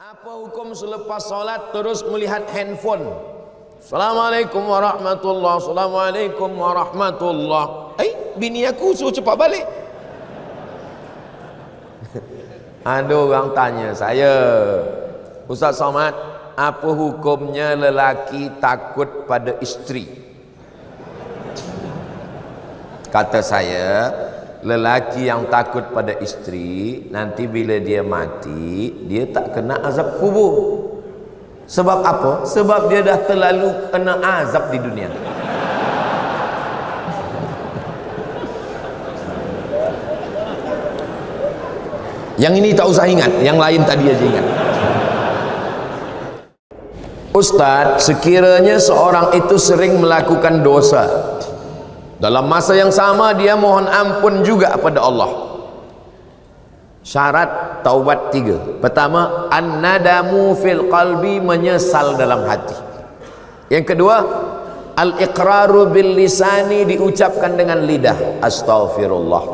Apa hukum selepas solat terus melihat handphone? Assalamualaikum warahmatullahi, Assalamualaikum warahmatullahi. Bini aku suruh cepat balik. Ada orang tanya saya, Ustaz Somad, apa hukumnya lelaki takut pada isteri? Kata saya, lelaki yang takut pada isteri, nanti bila dia mati, dia tak kena azab kubur. Sebab apa? Sebab dia dah terlalu kena azab di dunia. Yang ini tak usah ingat, yang lain tadi aja ingat. Ustaz, sekiranya seorang itu sering melakukan dosa, dalam masa yang sama dia mohon ampun juga kepada Allah. Syarat taubat 3. Pertama, an-nadamu fil qalbi, menyesal dalam hati. Yang kedua, al-iqraru bil lisani, diucapkan dengan lidah, astaghfirullah.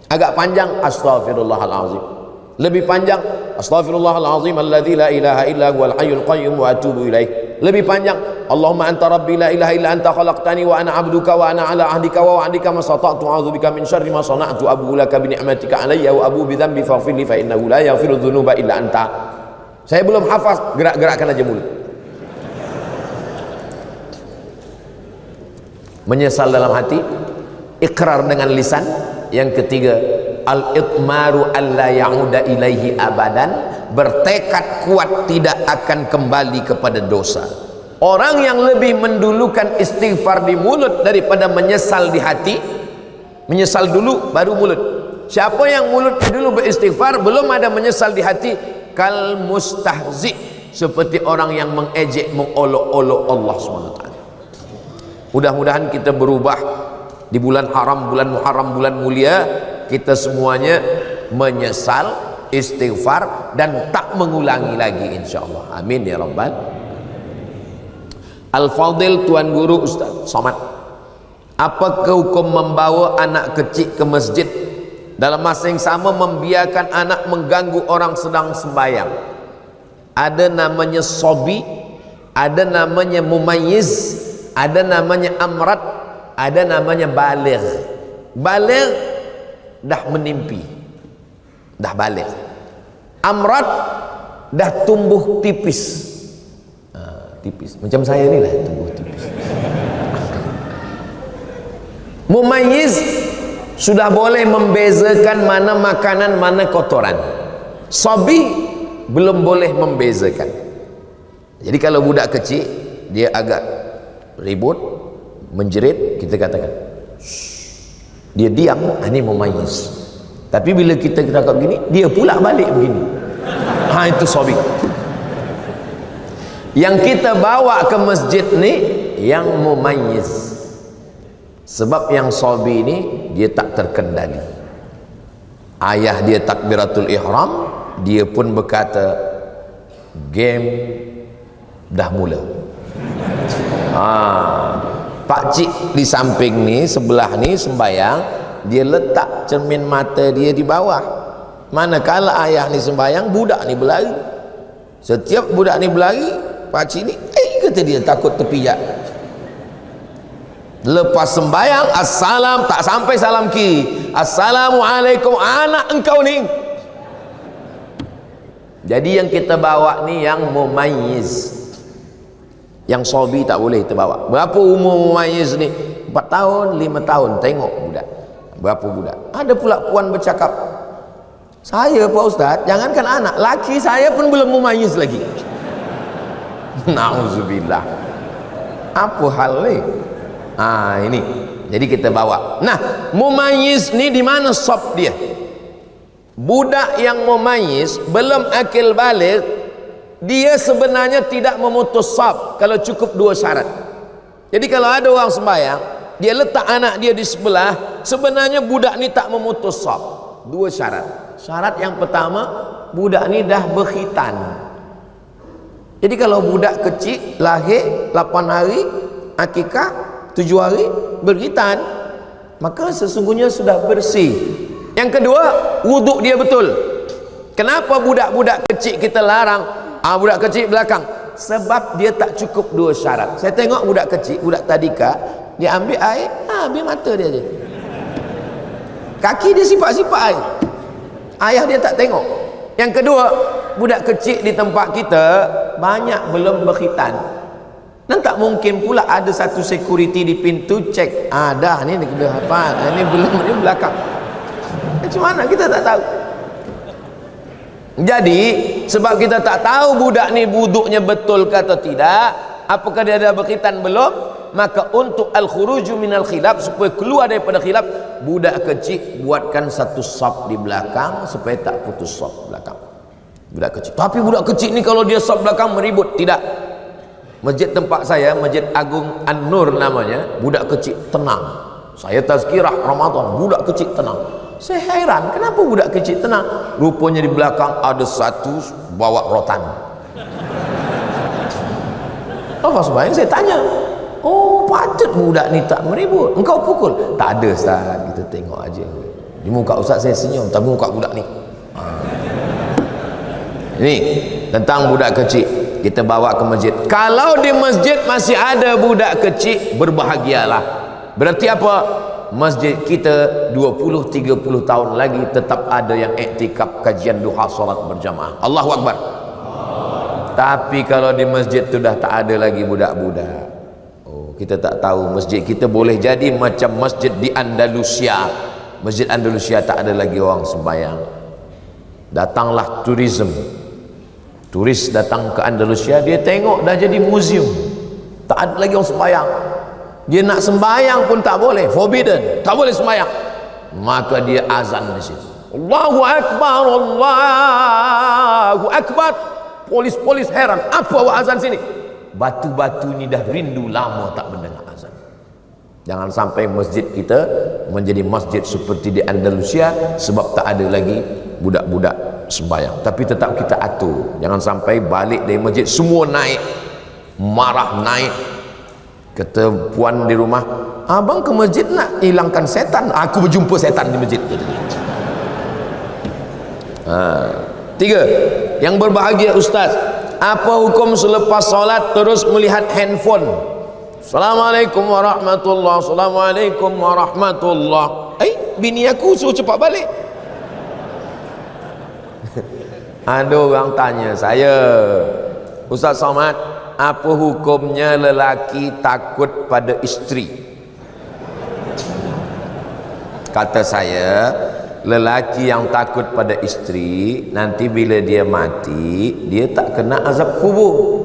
Agak panjang, astaghfirullahalazim. Lebih panjang, astaghfirullahalazim alladzi la ilaha illa huwal hayyul qayyum wa atubu ilaih. Lebih panjang, Allahumma anta rabbi la ilaha illa anta khalaqtani wa ana abduka wa ana ala ahdika wa wa'dika mastata'tu a'udzubika min syarri ma sana'tu abu laka bi ni'matika alayya wa abu bi dhanbi faghfir li fa innahu la yaghfiru dzunuba illa anta. Saya belum hafaz, gerak-gerakkan aja mulut. Menyesal dalam hati, ikrar dengan lisan. Yang ketiga, al-itmaru alla ya'uda ilaihi abadan, bertekad kuat tidak akan kembali kepada dosa. Orang yang lebih mendulukan istighfar di mulut daripada menyesal di hati, menyesal dulu baru mulut. Siapa yang mulut dulu beristighfar, belum ada menyesal di hati, kal mustahzi, seperti orang yang mengejek, mengolok-olok Allah SWT. Mudah-mudahan kita berubah di bulan haram, bulan Muharram, bulan mulia, kita semuanya menyesal, istighfar, dan tak mengulangi lagi insyaAllah. Amin ya Rabbal. Al-Fadil, Tuan Guru Ustaz Somad, apakah hukum membawa anak kecil ke masjid dalam masa yang sama membiarkan anak mengganggu orang sedang sembahyang? Ada namanya sobi, ada namanya mumayyiz, ada namanya amrat, ada namanya baligh. Baligh dah menimpi, dah baligh. Amrat dah tumbuh tipis, tipis macam saya ni lah, tumbuh tipis. Mumayyiz sudah boleh membezakan mana makanan, mana kotoran. Sabi belum boleh membezakan. Jadi kalau budak kecil dia agak ribut, menjerit, kita katakan dia diam, ini mumayyiz. Tapi bila kita cakap begini, dia pula balik begini, itu sabi. Yang kita bawa ke masjid ni yang mumayyiz. Sebab yang sabi ni dia tak terkendali. Ayah dia takbiratul ihram, dia pun berkata game dah mula. Pak cik di samping ni, sebelah ni sembayang, dia letak cermin mata dia di bawah. Manakala ayah ni sembayang, budak ni berlari. Setiap budak ni berlari, pak cik ni kata dia takut terpijak. Lepas sembayang, assalam, tak sampai salam kiri, assalamualaikum, anak engkau ni. Jadi yang kita bawa ni yang mumayyiz. Yang sobi tak boleh kita bawa. Berapa umur mumayyiz ni? 4 tahun, 5 tahun. Tengok budak, berapa budak. Ada pula puan bercakap, saya Pak Ustaz, jangankan anak, laki saya pun belum mumayyiz lagi. Na'udzubillah. Apa hal ni? Ini jadi kita bawa. Nah, mumayyiz ni di mana sop dia? Budak yang mumayyiz belum akil baligh, dia sebenarnya tidak memutus saf kalau cukup 2 syarat. Jadi kalau ada orang sembahyang, dia letak anak dia di sebelah, sebenarnya budak ni tak memutus saf. 2 syarat. Syarat yang pertama, budak ni dah berkhitan. Jadi kalau budak kecil lahir 8 hari, akikah 7 hari, berkhitan, maka sesungguhnya sudah bersih. Yang kedua, wuduk dia betul. Kenapa budak-budak kecil kita larang? Budak kecil belakang. Sebab dia tak cukup 2 syarat. Saya tengok budak kecil, budak tadika, dia ambil air, ambil mata dia je. Kaki dia sipak-sipak air. Ayah dia tak tengok. Yang kedua, budak kecil di tempat kita banyak belum berkhitan. Dan tak mungkin pula ada satu security di pintu cek. Dah ni dia hafal, ni belum, ni belakang. Macam mana kita tak tahu? Jadi sebab kita tak tahu budak ni wuduknya betul ke atau tidak, apakah dia ada berkhitan belum, maka untuk al-khuruju minal khilaf, supaya keluar daripada khilaf, budak kecil buatkan satu saf di belakang supaya tak putus saf belakang. Budak kecil. Tapi budak kecil ni kalau dia saf belakang meribut. Tidak. Masjid tempat saya, Masjid Agung An-Nur namanya, budak kecil tenang. Saya tazkirah Ramadan, budak kecil tenang. Saya heran, kenapa budak kecil tenang? Rupanya di belakang ada satu bawa rotan. Apa sebabnya? Saya tanya. Oh, patut budak ni tak meribut. Engkau pukul? Tak ada, Ustaz. Kita tengok aja. Di muka Ustaz saya senyum, tapi muka budak ni. Ini tentang budak kecil. Kita bawa ke masjid. Kalau di masjid masih ada budak kecil, berbahagialah. Berarti apa? Masjid kita 20-30 tahun lagi tetap ada yang iktikaf kajian duha salat berjamaah. Allahu Akbar. Tapi kalau di masjid tu dah tak ada lagi budak-budak, kita tak tahu. Masjid kita boleh jadi macam masjid di Andalusia. Masjid Andalusia tak ada lagi orang sembahyang. Datanglah turis datang ke Andalusia, dia tengok dah jadi museum, tak ada lagi orang sembahyang. Dia nak sembahyang pun tak boleh, forbidden, tak boleh sembahyang. Maka dia azan di situ, Allahu Akbar, Allahu Akbar. Polis-polis heran, apa awak azan sini? Batu-batu ni dah rindu lama tak mendengar azan. Jangan sampai masjid kita menjadi masjid seperti di Andalusia, sebab tak ada lagi budak-budak sembahyang. Tapi tetap kita atur, jangan sampai balik dari masjid semua naik, marah naik. Kata puan di rumah, abang ke masjid nak hilangkan setan, aku berjumpa setan di masjid. Tiga, yang berbahagia Ustaz, apa hukum selepas solat terus melihat handphone? Assalamualaikum warahmatullahi, Assalamualaikum warahmatullahi. Bini aku suruh cepat balik. Ada orang tanya saya, Ustaz Somad, apa hukumnya lelaki takut pada isteri? Kata saya, lelaki yang takut pada isteri, nanti bila dia mati, dia tak kena azab kubur.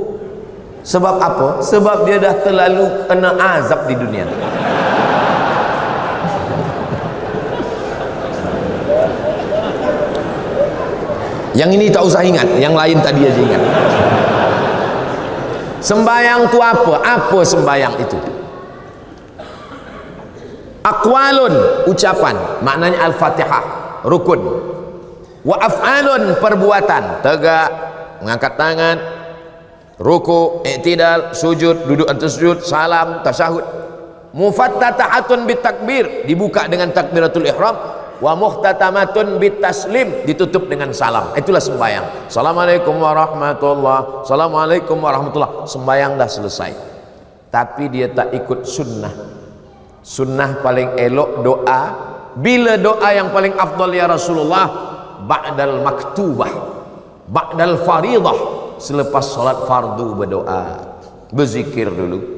Sebab apa? Sebab dia dah terlalu kena azab di dunia. Yang ini tak usah ingat, yang lain tadi aja ingat. Sembayang tu apa? Apa sembayang itu? Aqwalun, ucapan, maknanya Al-Fatihah, rukun. Wa af'alun, perbuatan, tegak, mengangkat tangan, ruku, i'tidal, sujud, duduk atau sujud, salam, tasyahud. Mufattatahatun bitakbir, dibuka dengan takbiratul ihram. Wa muhtatamatun bitaslim, ditutup dengan salam. Itulah sembahyang. Assalamualaikum warahmatullahi, Assalamualaikum warahmatullahi. Sembahyang dah selesai. Tapi dia tak ikut sunnah. Sunnah paling elok doa. Bila doa yang paling afdal ya Rasulullah? Ba'dal maktubah, ba'dal faridah, selepas solat fardu berdoa, berzikir dulu.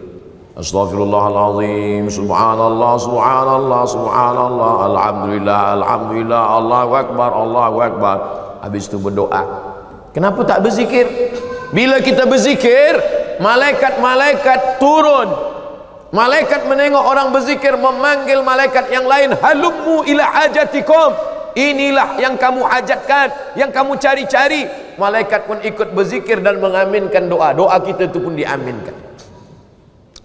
Astaghfirullahaladzim, subhanallah, subhanallah, subhanallah, alhamdulillah, alhamdulillah, Allahu Akbar, Allahu Akbar. Habis itu berdoa. Kenapa tak berzikir? Bila kita berzikir, malaikat-malaikat turun. Malaikat menengok orang berzikir, memanggil malaikat yang lain, halummu ila hajatikum, inilah yang kamu hajatkan, yang kamu cari-cari. Malaikat pun ikut berzikir dan mengaminkan doa. Doa kita itu pun diaminkan.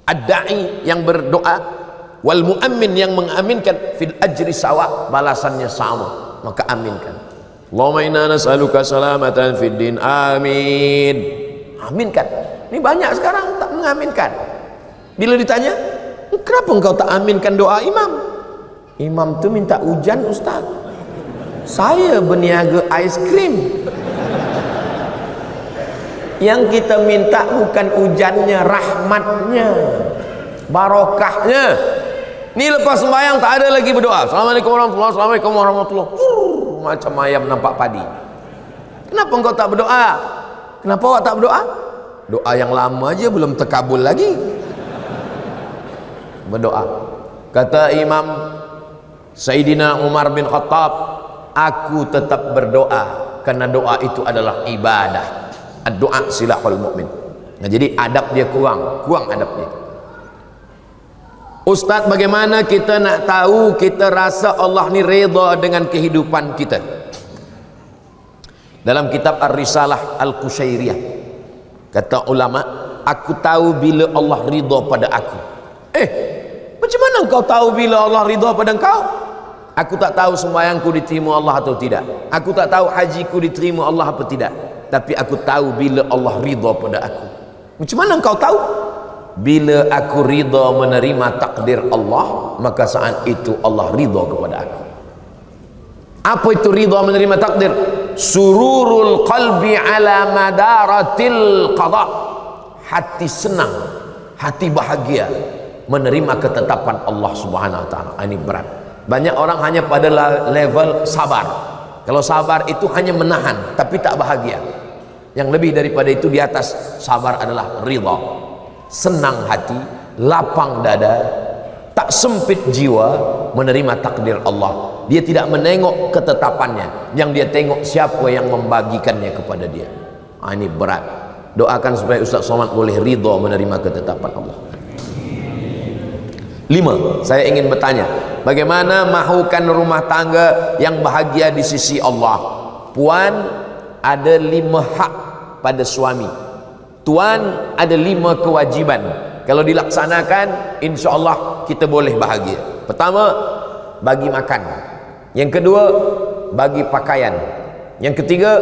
Ad-da'i yang berdoa, wal mu'ammin yang mengaminkan, fil ajri sawa, balasannya sama, maka aminkan. Allahumma inna nas'aluka salamatan fid din, amin. Aminkan. Ini banyak sekarang tak mengaminkan. Bila ditanya, kenapa engkau tak aminkan doa imam? Imam tu minta hujan Ustaz. Saya berniaga ais krim. Yang kita minta bukan hujannya, rahmatnya, barokahnya. Ni lepas sembahyang tak ada lagi berdoa. Assalamualaikum warahmatullahi wabarakatuh. Assalamualaikum warahmatullahi wabarakatuh. Macam ayam nampak padi. Kenapa engkau tak berdoa? Kenapa awak tak berdoa? Doa yang lama aja belum terkabul lagi. Berdoa. Kata Imam Sayyidina Umar bin Khattab, aku tetap berdoa karena doa itu adalah ibadah. Doa silahul mu'min. Nah, jadi adab dia kurang adab dia. Ustaz, bagaimana kita nak tahu kita rasa Allah ni redha dengan kehidupan kita? Dalam kitab Ar-Risalah Al-Qushairiyah kata ulama, aku tahu bila Allah ridha pada aku. Macam mana engkau tahu bila Allah ridha pada engkau? Aku tak tahu sembahyangku diterima Allah atau tidak. Aku tak tahu hajiku diterima Allah atau tidak. Tapi aku tahu bila Allah ridha pada aku. Macam mana engkau tahu? Bila aku ridha menerima takdir Allah, maka saat itu Allah ridha kepada aku. Apa itu ridha menerima takdir? Sururul qalbi ala madaratil qada. Hati senang, hati bahagia menerima ketetapan Allah Subhanahu wa taala. Ini berat. Banyak orang hanya pada level sabar. Kalau sabar itu hanya menahan tapi tak bahagia. Yang lebih daripada itu di atas sabar adalah ridha. Senang hati, lapang dada, tak sempit jiwa menerima takdir Allah. Dia tidak menengok ketetapannya, yang dia tengok siapa yang membagikannya kepada dia. Ini berat. Doakan supaya Ustaz Somad boleh ridha menerima ketetapan Allah. 5. Saya ingin bertanya, bagaimana mahukan rumah tangga yang bahagia di sisi Allah? Puan, ada 5 hak pada suami. Tuan, ada 5 kewajiban. Kalau dilaksanakan, insya Allah kita boleh bahagia. Pertama, bagi makan. Yang kedua, bagi pakaian. Yang ketiga,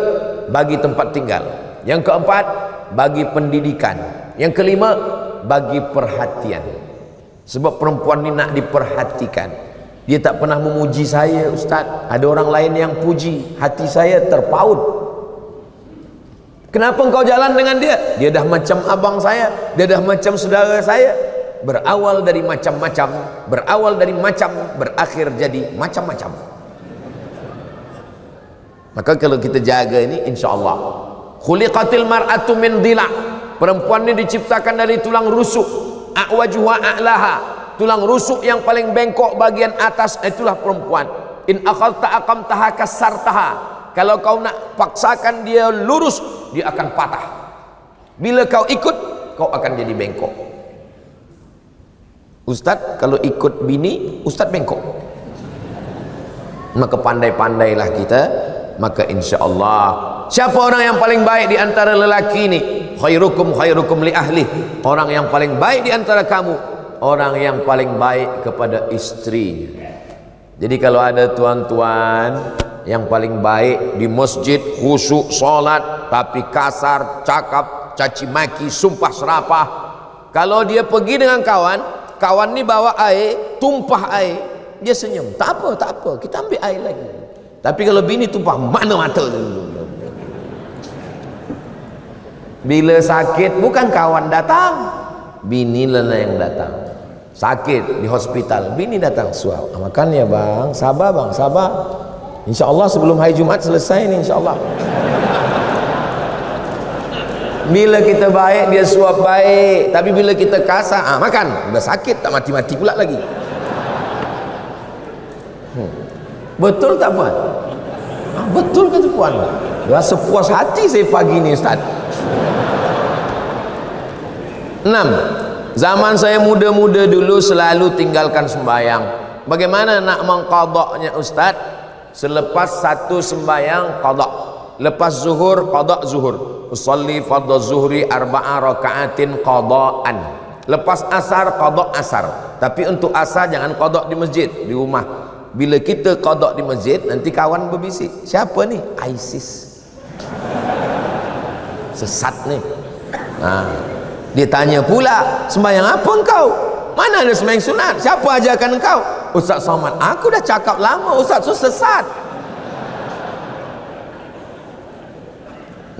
bagi tempat tinggal. Yang keempat, bagi pendidikan. Yang kelima, bagi perhatian. Sebab perempuan ni nak diperhatikan. Dia tak pernah memuji saya, Ustaz. Ada orang lain yang puji, hati saya terpaut. Kenapa engkau jalan dengan dia? Dia dah macam abang saya, dia dah macam saudara saya. Berawal dari macam-macam, berawal dari macam, berakhir jadi macam-macam. Maka kalau kita jaga ini, insya Allah. Khuliqatil mar'atu min dhila'. Perempuan ini diciptakan dari tulang rusuk. A'wajuha a'laha. Tulang rusuk yang paling bengkok bagian atas, itulah perempuan. In akhadta aqamtaha kasartaha. Kalau kau nak paksakan dia lurus, dia akan patah. Bila kau ikut, kau akan jadi bengkok. Ustaz, kalau ikut bini, Ustaz bengkok. Maka pandai-pandailah kita. Maka insya Allah, siapa orang yang paling baik di antara lelaki ini? Khairukum khairukum li ahli. Orang yang paling baik di antara kamu, orang yang paling baik kepada istrinya. Jadi kalau ada tuan-tuan yang paling baik di masjid, khusyuk solat, tapi kasar, cakap, caci maki, sumpah serapah. Kalau dia pergi dengan kawan, kawan ni bawa air, tumpah air, dia senyum. Tak apa, tak apa, kita ambil air lagi. Tapi kalau bini tumpah, mana mata dulu. Bila sakit, bukan kawan datang, bini lah yang datang. Sakit di hospital, bini datang, suap. Makan ya bang, sabar bang, sabar. InsyaAllah sebelum hari Jumaat selesai ni, insyaAllah. Bila kita baik, dia suap baik. Tapi bila kita kasar, makan. Udah sakit, tak mati-mati pula lagi. Betul tak puan? Betul kata puan. Rasa puas hati saya pagi ni, Ustaz. 6. Zaman saya muda-muda dulu selalu tinggalkan sembahyang. Bagaimana nak mengqadaknya, Ustaz? Selepas satu sembahyang qadak, lepas zuhur qadak zuhur, usolli fardhu zuhri 4 rakaatin qadaan. Lepas asar qadak asar. Tapi untuk asar jangan qadak di masjid, di rumah. Bila kita qadak di masjid, nanti kawan berbisik, siapa ni? ISIS. Sesat ni. Dia tanya pula, sembahyang apa engkau? Mana ada sembahyang sunat? Siapa ajarkan engkau? Ustaz Somad. Aku dah cakap lama, Ustaz tu sesat.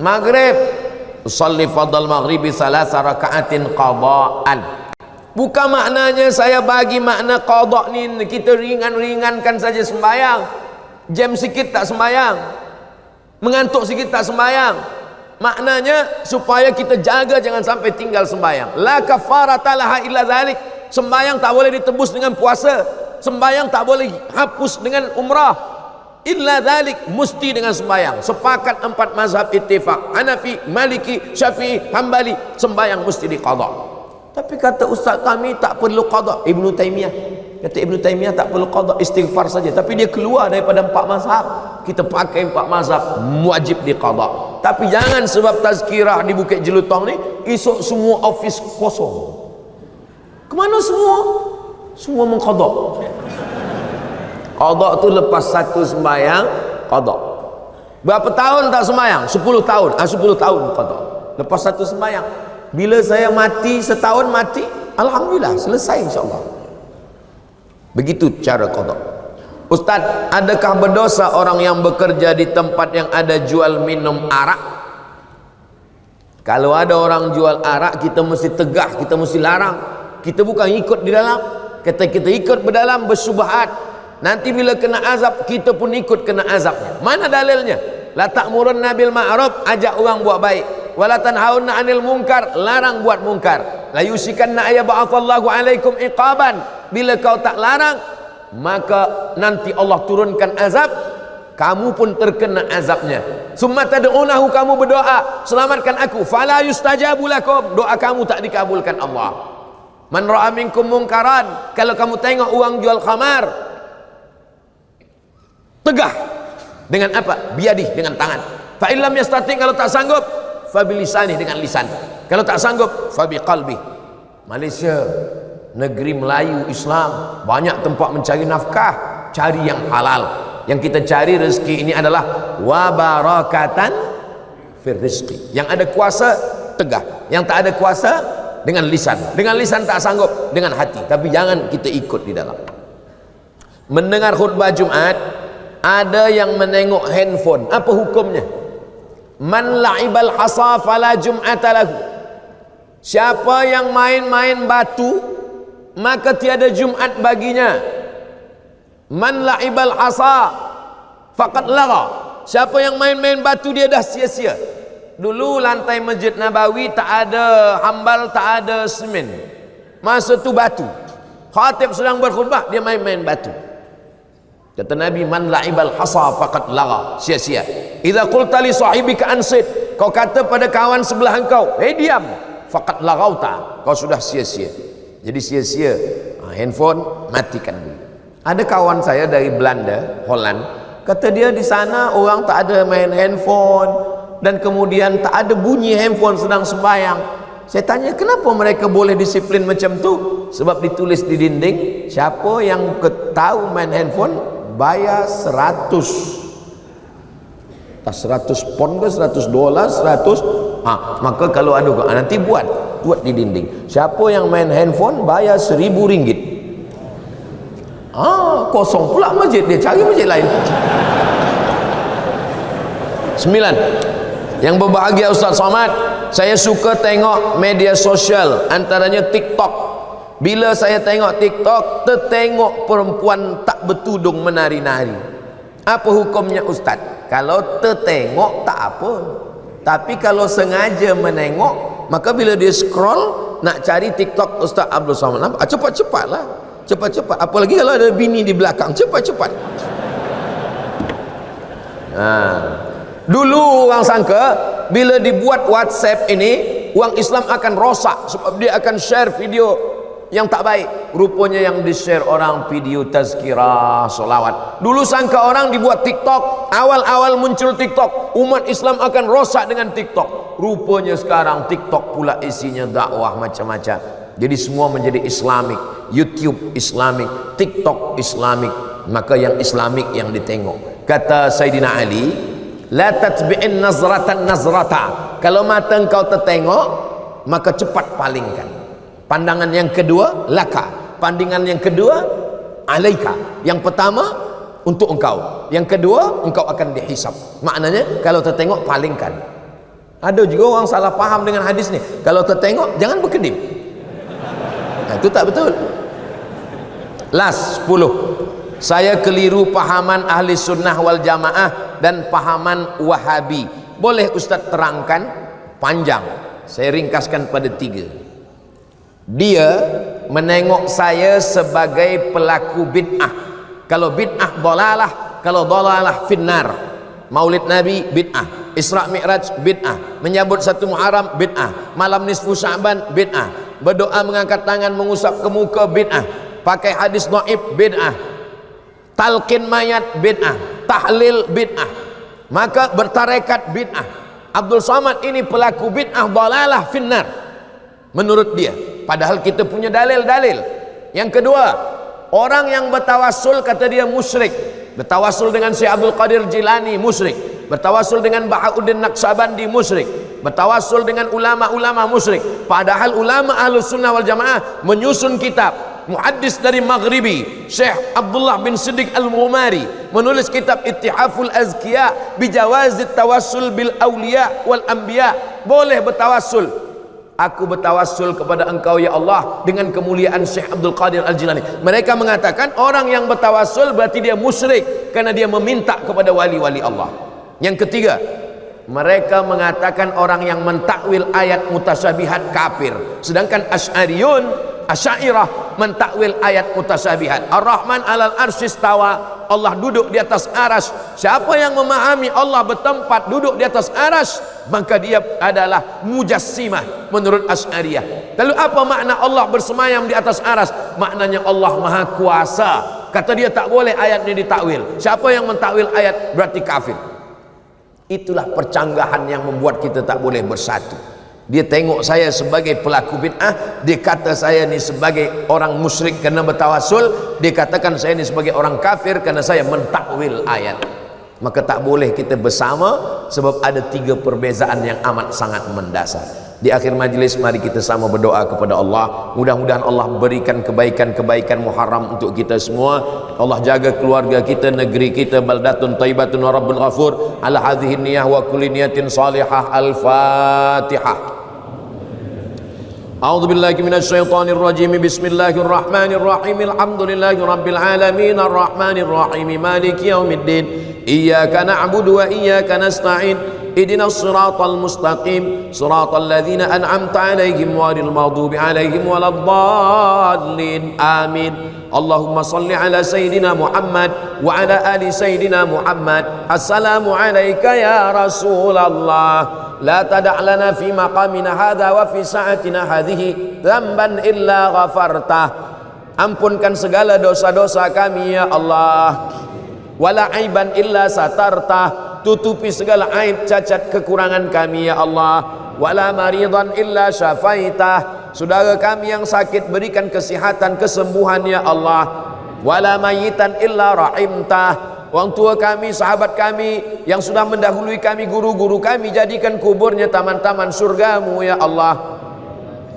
maghrib, usalli fardal maghribi salasa raka'atin qada'an. Bukan maknanya saya bagi makna qada' ni kita ringan-ringankan saja sembahyang, jam sikit tak sembahyang, mengantuk sikit tak sembahyang. Maknanya supaya kita jaga jangan sampai tinggal sembahyang. La kafarata laha illa dzalik. Sembahyang tak boleh ditebus dengan puasa, sembahyang tak boleh hapus dengan umrah, illa dzalik, mesti dengan sembahyang. Sepakat 4 mazhab ittifaq, Hanafi, Maliki, Syafi'i, Hambali, sembahyang mesti diqada. Tapi kata ustaz kami tak perlu qada. Ibnu Taimiyah kata, Ibnu Taimiyah tak perlu qada, istighfar saja. Tapi dia keluar daripada 4 mazhab. Kita pakai 4 mazhab, wajib diqada. Tapi jangan sebab tazkirah di Bukit Jelutong ni esok semua office kosong. Kemana semua? Semua mengqada. Qada tu lepas satu sembahyang qada. Berapa tahun tak sembahyang? 10 tahun. 10 tahun qada. Lepas satu sembahyang. Bila saya mati setahun mati, alhamdulillah selesai insya-Allah. Begitu cara qada. Ustaz, adakah berdosa orang yang bekerja di tempat yang ada jual minum arak? Kalau ada orang jual arak, kita mesti tegah, kita mesti larang. Kita bukan ikut di dalam. Kata kita ikut berdalam bersyubhat, nanti bila kena azab kita pun ikut kena azabnya. Mana dalilnya? La ta'murunna bil ma'ruf, ajak orang buat baik. Wala tanhauna 'anil munkar, larang buat munkar. La yusikanna ayyab'atsallahu 'alaikum iqaban. Bila kau tak larang, maka nanti Allah turunkan azab, kamu pun terkena azabnya. Summa tad'unahu, kamu berdoa, selamatkan aku, fala yustajabu lakum, doa kamu tak dikabulkan Allah. Man ra'a minkum munkaran, kalau kamu tengok orang jual khamar, tegah dengan apa? Biadih, dengan tangan. Fa illam yastati, kalau tak sanggup, fa bilisani, dengan lisan. Kalau tak sanggup, fa biqalbi. Malaysia negeri Melayu Islam, banyak tempat mencari nafkah, cari yang halal. Yang kita cari rezeki ini adalah wa barakatan fir rizqi. Yang ada kuasa tegah, yang tak ada kuasa dengan lisan. Dengan lisan tak sanggup, dengan hati. Tapi jangan kita ikut di dalam. Mendengar khutbah Jumat, ada yang menengok handphone. Apa hukumnya? Man la'ibal hasa fala jum'ata lahu. Siapa yang main-main batu, maka tiada Jumat baginya. Man la'ibal hasa faqad lagha. Siapa yang main-main batu, dia dah sia-sia. Dulu lantai Masjid Nabawi tak ada hambal, tak ada semen. Masa tu batu. Khatib sedang berkhutbah, dia main-main batu. Kata Nabi, man la'ibal hasa faqad lagha, sia-sia. Idza qulta li sahibika ansit, kau kata pada kawan sebelah engkau, diam, faqad laghauta, kau sudah sia-sia. Jadi sia-sia. Handphone matikan dulu. Ada kawan saya dari Belanda, Holland, kata dia di sana orang tak ada main handphone, dan kemudian tak ada bunyi handphone sedang sembahyang. Saya tanya, kenapa mereka boleh disiplin macam tu? Sebab ditulis di dinding, siapa yang tahu main handphone bayar 100 pon ke, 100 dolar, 100. Maka kalau ada nanti buat di dinding, siapa yang main handphone bayar 1000 ringgit. Kosong pula masjid, dia cari masjid lain. 9. Yang berbahagia Ustaz Somad, saya suka tengok media sosial, antaranya TikTok. Bila saya tengok TikTok, tertengok perempuan tak bertudung menari-nari. Apa hukumnya Ustaz? Kalau tertengok tak apa, tapi kalau sengaja menengok, maka bila dia scroll nak cari TikTok Ustaz Abdul Somad, cepat-cepatlah, cepat-cepat. Apalagi kalau ada bini di belakang, cepat-cepat. Dulu orang sangka bila dibuat WhatsApp ini, orang Islam akan rosak sebab dia akan share video yang tak baik. Rupanya yang di-share orang video tazkirah, solawat. Dulu sangka orang dibuat TikTok, awal-awal muncul TikTok, umat Islam akan rosak dengan TikTok. Rupanya sekarang TikTok pula isinya dakwah macam-macam. Jadi semua menjadi Islamik. YouTube Islamik, TikTok Islamik. Maka yang Islamik yang ditengok. Kata Sayyidina Ali, la tatbi'in nazratan nazrata. Kalau mata engkau tertengok, maka cepat palingkan. Pandangan yang kedua, laka. Pandangan yang kedua, alaika. Yang pertama, untuk engkau. Yang kedua, engkau akan dihisab. Maknanya, kalau tertengok, palingkan. Ada juga orang salah faham dengan hadis ni. Kalau tertengok jangan berkedip. Nah, itu tak betul. Last 10. Saya keliru pahaman ahli sunnah wal jamaah dan pahaman wahabi. Boleh Ustaz terangkan? Panjang. Saya ringkaskan pada 3. Dia menengok saya sebagai pelaku bid'ah. Kalau bid'ah dalalah, kalau dalalah finnar. Maulid Nabi bid'ah, Isra Mi'raj bid'ah, menyambut 1 Muharram bid'ah, malam nisfu Sya'ban bid'ah, berdoa mengangkat tangan mengusap ke muka bid'ah, pakai hadis dhaif bid'ah, talqin mayat bid'ah, tahlil bid'ah, maka bertarekat bid'ah. Abdul Somad ini pelaku bid'ah dalalah finnar menurut dia, padahal kita punya dalil-dalil. Yang kedua, orang yang bertawassul kata dia musyrik. Bertawassul dengan Syekh Abdul Qadir Jilani musyrik, bertawassul dengan Bahauddin Naqsyabandi musyrik, bertawassul dengan ulama-ulama musyrik. Padahal ulama Ahlus Sunnah wal Jamaah menyusun kitab. Muhaddis dari Maghribi Syekh Abdullah bin Siddiq Al-Mumari menulis kitab Ittihaful Azkiya bijawazit tawassul bil awliya wal anbiya. Boleh bertawassul. Aku bertawassul kepada engkau ya Allah dengan kemuliaan Syekh Abdul Qadir Al-Jilani. Mereka mengatakan orang yang bertawassul berarti dia musyrik karena dia meminta kepada wali-wali Allah. Yang ketiga, mereka mengatakan orang yang mentakwil ayat mutasyabihat kafir. Sedangkan Asy'ariyah mentakwil ayat mutasyabihat. Ar-Rahman 'alal arsy istawa, Allah duduk di atas aras. Siapa yang memahami Allah bertempat duduk di atas aras, maka dia adalah mujassimah menurut Asy'ariyah. Lalu apa makna Allah bersemayam di atas aras? Maknanya Allah Maha Kuasa. Kata dia tak boleh ayat ini ditakwil. Siapa yang mentakwil ayat berarti kafir. Itulah percanggahan yang membuat kita tak boleh bersatu. Dia tengok saya sebagai pelaku bid'ah, dia kata saya ni sebagai orang musyrik kerana bertawassul, dia katakan saya ni sebagai orang kafir kerana saya mentakwil ayat. Maka tak boleh kita bersama, sebab ada 3 perbezaan yang amat sangat mendasar. Di akhir majlis mari kita sama berdoa kepada Allah. Mudah-mudahan Allah berikan kebaikan-kebaikan Muharram untuk kita semua. Allah jaga keluarga kita, negeri kita, baldatun thayyibatun wa rabbul ghafur. Ala hadhihi niyah wa kulli niyatin salihah. Al-Fatihah. A'udzu billahi minasy syaithanir rajim. Bismillahirrahmanirrahim. Alhamdulillahi rabbil alamin arrahmanir rahim maliki yaumiddin. Iyyaka na'budu wa iyyaka nasta'in. Ihdinas siratal mustaqim, siratal ladzina an'amta 'alaihim ghairil maghdubi 'alaihim waladdallin. Amin. Allahumma shalli 'ala sayidina Muhammad wa 'ala ali sayidina Muhammad. Assalamu 'alaika ya Rasulullah. La tada' lana fi maqamina hadha wa fi sa'atina hadhihi dhanban illa ghafartah. Ampunkan segala dosa-dosa kami ya Allah. Wala aiban illa satartah. Tutupi segala aib cacat kekurangan kami ya Allah. Wala maridan illa syafaitah. Saudara kami yang sakit berikan kesihatan, kesembuhan ya Allah. Wala mayitan illa rahimtah. Orang tua kami, sahabat kami yang sudah mendahului kami, guru-guru kami, jadikan kuburnya taman-taman surgamu ya Allah.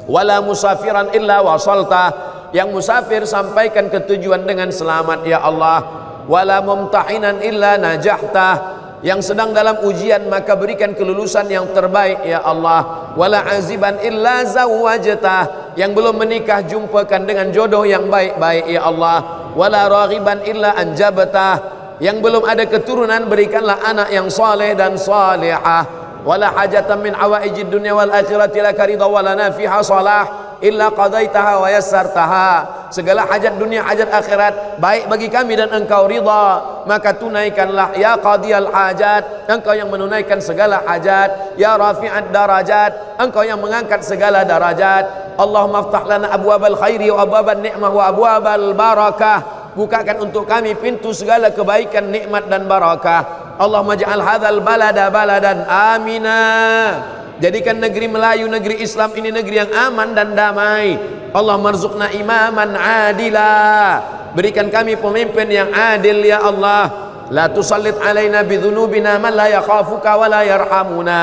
Wala musafiran illa wasaltah. Yang musafir sampaikan ke tujuan dengan selamat ya Allah. Wala mumtahinan illa najahtah. Yang sedang dalam ujian maka berikan kelulusan yang terbaik ya Allah. Wala aziban illa zawwajtah. Yang belum menikah jumpakan dengan jodoh yang baik-baik ya Allah. Wala raghiban illa anjabtah. Yang belum ada keturunan berikanlah anak yang saleh dan salihah. Wala hajatan min hawaijid dunya wal akhirati laka ridha wala nafiha salah illa qadaitaha wa yassartaha. Segala hajat dunia, hajat akhirat baik bagi kami dan engkau ridha, maka tunaikanlah ya qadiyal hajat. Engkau yang menunaikan segala hajat. Ya rafi'ad darajat, engkau yang mengangkat segala darajat. Allahumma aftah lana abwabal khairi wa abwaban ni'mah wa abwabal barakah. Bukakan untuk kami pintu segala kebaikan, nikmat dan barakah. Allahumma ja'al hadzal balada baladan amina. Jadikan negeri Melayu, negeri Islam ini negeri yang aman dan damai. Allah marzuqna imaman adila. Berikan kami pemimpin yang adil ya Allah. La tusallit alaina bidzunubina man la yakhafuka wa la yarhamuna.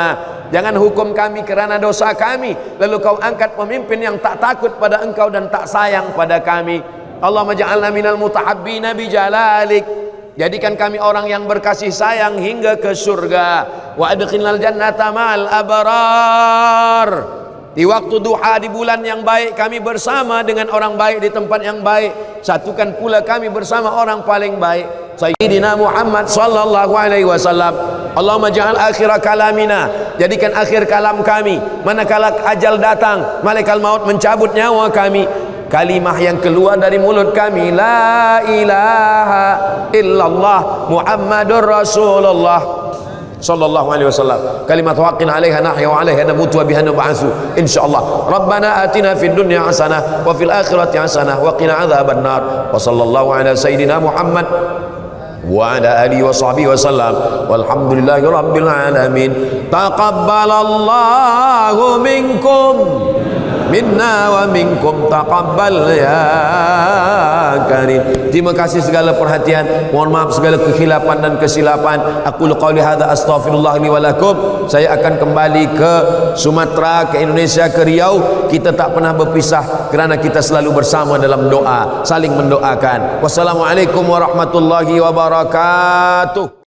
Jangan hukum kami kerana dosa kami, lalu kau angkat pemimpin yang tak takut pada engkau dan tak sayang pada kami. Allahumma ja'alna minal mutahabbina bijalalik. Jadikan kami orang yang berkasih sayang hingga ke surga. Wa adkhilnal jannata ma'al abrar. Di waktu duha di bulan yang baik kami bersama dengan orang baik di tempat yang baik. Satukan pula kami bersama orang paling baik, Sayyidina Muhammad sallallahu alaihi wasallam. Allahumma ja'al akhir kalamina, jadikan akhir kalam kami manakala ajal datang, malaikat maut mencabut nyawa kami, kalimah yang keluar dari mulut kami, la ilaha illallah Muhammadur Rasulullah sallallahu alaihi wasallam. Kalimat haqqin 'alaiha nahya wa 'alaiha namutu wa biha nub'atsu insyaallah. Rabbana atina fid dunya hasanah wa fil akhirati hasanah wa qina adzabannar. Wa sallallahu ala sayidina Muhammad wa ala alihi wa sahbihi wa sallam. Walhamdulillahi rabbil alamin. Taqabbalallahu minkum minna wa minkum taqabbal ya karim. Terima kasih segala perhatian, mohon maaf segala kekhilafan dan kesilapan. Aku qauli hadza astaghfirullah li wa lakum. Saya akan kembali ke Sumatera, ke Indonesia, ke Riau. Kita tak pernah berpisah kerana kita selalu bersama dalam doa, saling mendoakan. Wassalamualaikum warahmatullahi wabarakatuh.